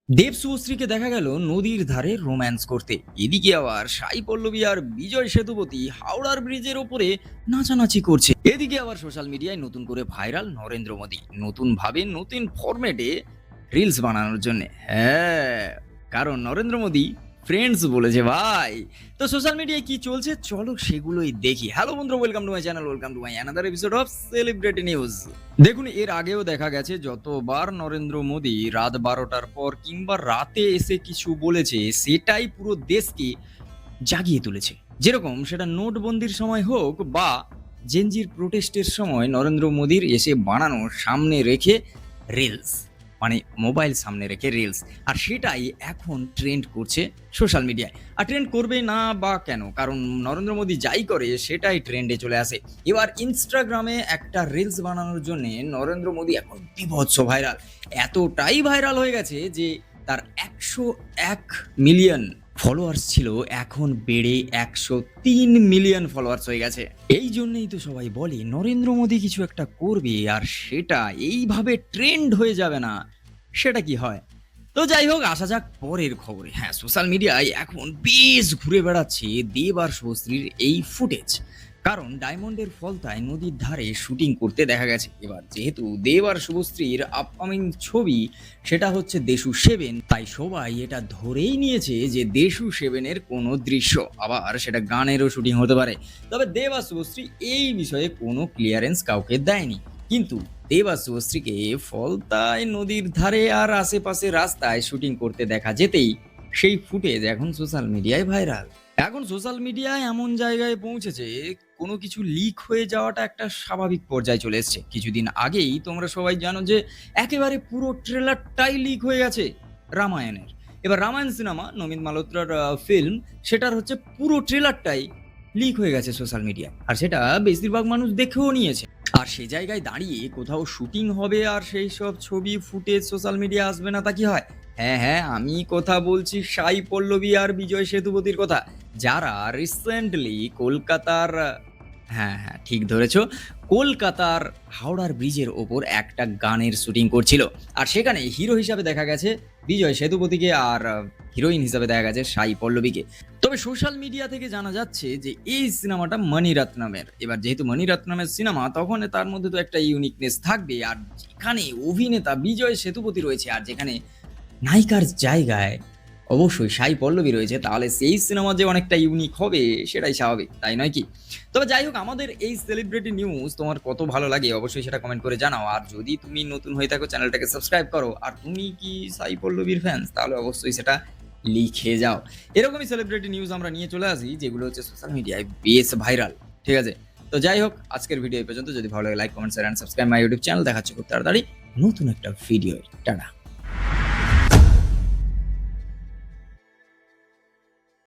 দেব শুভশ্রীকে দেখা গেল নদীর ধারে রোম্যান্স করতে। এদিকে আবার সাই পল্লবী আর বিজয় সেতুপতি হাওড়ার ব্রিজের ওপরে নাচানাচি করছে। এদিকে আবার সোশ্যাল মিডিয়ায় নতুন করে ভাইরাল নরেন্দ্র মোদী নতুন ভাবে নতুন ফরম্যাটে রিলস বানানোর জন্য। হ্যাঁ, কারণ নরেন্দ্র মোদী ফ্রেন্ডস বলেছে ভাই। তো সোশ্যাল মিডিয়ায় কি চলছে চলো সেগুলোই দেখি। হ্যালো বন্ধুরা, welcome to my channel, welcome to my another episode of celebrity news. দেখুন, এর আগেও দেখা গেছে যতবার নরেন্দ্র মোদী রাত 12টার পর কিংবা রাতে এসে কিছু বলেছে সেটাই পুরো দেশকে জাগিয়ে তুলেছে। যেরকম সেটা নোটবন্দির সময় হোক বা জেনজির প্রোটেস্টের সময় নরেন্দ্র মোদীর এসে বানানো সামনে রেখে রিলস, মানে মোবাইল সামনে রেখে রিলস। আর সেটাই এখন ট্রেন্ড করছে সোশ্যাল মিডিয়ায়। আর ট্রেন্ড করবে না বা কেন, কারণ নরেন্দ্র মোদী যাই করে সেটাই ট্রেন্ডে চলে আসে। এবার ইনস্টাগ্রামে একটা রিলস বানানোর জন্য নরেন্দ্র মোদী এখন বিভৎস ভাইরাল। এতটাই ভাইরাল হয়ে গেছে যে তার 101 মিলিয়ন ফলোয়ার্স ছিল, এখন বেড়ে 103 মিলিয়ন ফলোয়ার্স হয়ে গেছে। এই জন্যই তো সবাই বলে নরেন্দ্র মোদী কিছু একটা করবে আর সেটা এইভাবে ট্রেন্ড হয়ে যাবে না। সেটা কি হয়? তো যাই হোক, আসা যাক পরের খবরে। হ্যাঁ, সোশ্যাল মিডিয়ায় এখন বেশ ঘুরে বেড়াচ্ছে দেব আর শুভশ্রীর এই ফুটেজ। কারণ ডায়মন্ডের ফলতায় নদীর ধারে শুটিং করতে দেখা গেছে। এবার যেহেতু দেব আর শুভশ্রীর আপকামিং ছবি সেটা হচ্ছে দেশু সেভেন, তাই সবাই এটা ধরেই নিয়েছে যে দেশু সেভেনের কোনো দৃশ্য, আবার সেটা গানেরও শুটিং হতে পারে। তবে দেব আর শুভশ্রী এই বিষয়ে কোনো ক্লিয়ারেন্স কাউকে দেয়নি। কিন্তু দেব আর শুভশ্রীকে ফলতায় নদীর ধারে আর আশেপাশে রাস্তায় শুটিং করতে দেখা যেতেই সেই ফুটেজ এখন সোশ্যাল মিডিয়ায় ভাইরাল। এখন সোশ্যাল মিডিয়ায় এমন জায়গায় পৌঁছেছে কোনো কিছু লিক হয়ে যাওয়াটা একটা স্বাভাবিক পর্যায়ে চলে এসছে। কিছুদিন আগেই তোমরা সবাই জানো যে একেবারে পুরো ট্রেলারটাই লিক হয়ে গেছে রামায়ণের। এবার রামায়ণ সিনেমা নমিত মালহোত্রার ফিল্ম, সেটার হচ্ছে পুরো ট্রেলারটাই লিক হয়ে গেছে সোশ্যাল মিডিয়ায়। আর সেটা বেশিরভাগ মানুষ দেখেও নিয়েছে। আর সে জায়গায় দাঁড়িয়ে কোথাও শুটিং হবে আর সেই সব ছবি ফুটেজ সোশ্যাল মিডিয়া আসবে না, তা কি হয়? হ্যাঁ হ্যাঁ, আমি কথা বলছি সাই পল্লবী আর বিজয় সেতুপতির কথা, যারা রিসেন্টলি কলকাতার, হ্যাঁ হ্যাঁ ঠিক ধরেছ, কলকাতার হাওড়ার ব্রিজের ওপর একটা গানের শুটিং করছিল। আর সেখানে হিরো হিসাবে দেখা গেছে বিজয় সেতুপতিকে আর হিরোইন হিসাবে দেখা গেছে সাই পল্লবীকে। তবে সোশ্যাল মিডিয়া থেকে জানা যাচ্ছে যে এই সিনেমাটা মণিরত্নমের। এবার যেহেতু মণিরত্নমের সিনেমা, তখন তার মধ্যে তো একটা ইউনিকনেস থাকবে। আর যেখানে অভিনেতা বিজয় সেতুপতি রয়েছে আর যেখানে নায়িকার জায়গায় অবশ্যই সাই পল্লবী রয়েছে, তাহলে সেই সিনেমা যে অনেকটা ইউনিক হবে সেটাই স্বাভাবিক, তাই নয় কি? তবে যাই হোক, আমাদের এই সেলিব্রিটি নিউজ তোমার কত ভালো লাগে অবশ্যই সেটা কমেন্ট করে জানাও। আর যদি তুমি নতুন হয়ে থাকো চ্যানেলটাকে সাবস্ক্রাইব করো। আর তুমি কি সাই পল্লবীর ফ্যান্স, তাহলে অবশ্যই সেটা লিখে যাও। এরকমই সেলিব্রিটি নিউজ আমরা নিয়ে চলে আসি যেগুলো হচ্ছে সোশ্যাল মিডিয়ায় বেশ ভাইরাল। ঠিক আছে, তো যাই হোক, আজকের ভিডিও এই পর্যন্ত। যদি ভালো লাগে like, comment, share and subscribe my YouTube channel. দেখাচ্ছে খুব তাড়াতাড়ি নতুন একটা ভিডিও। টাটা।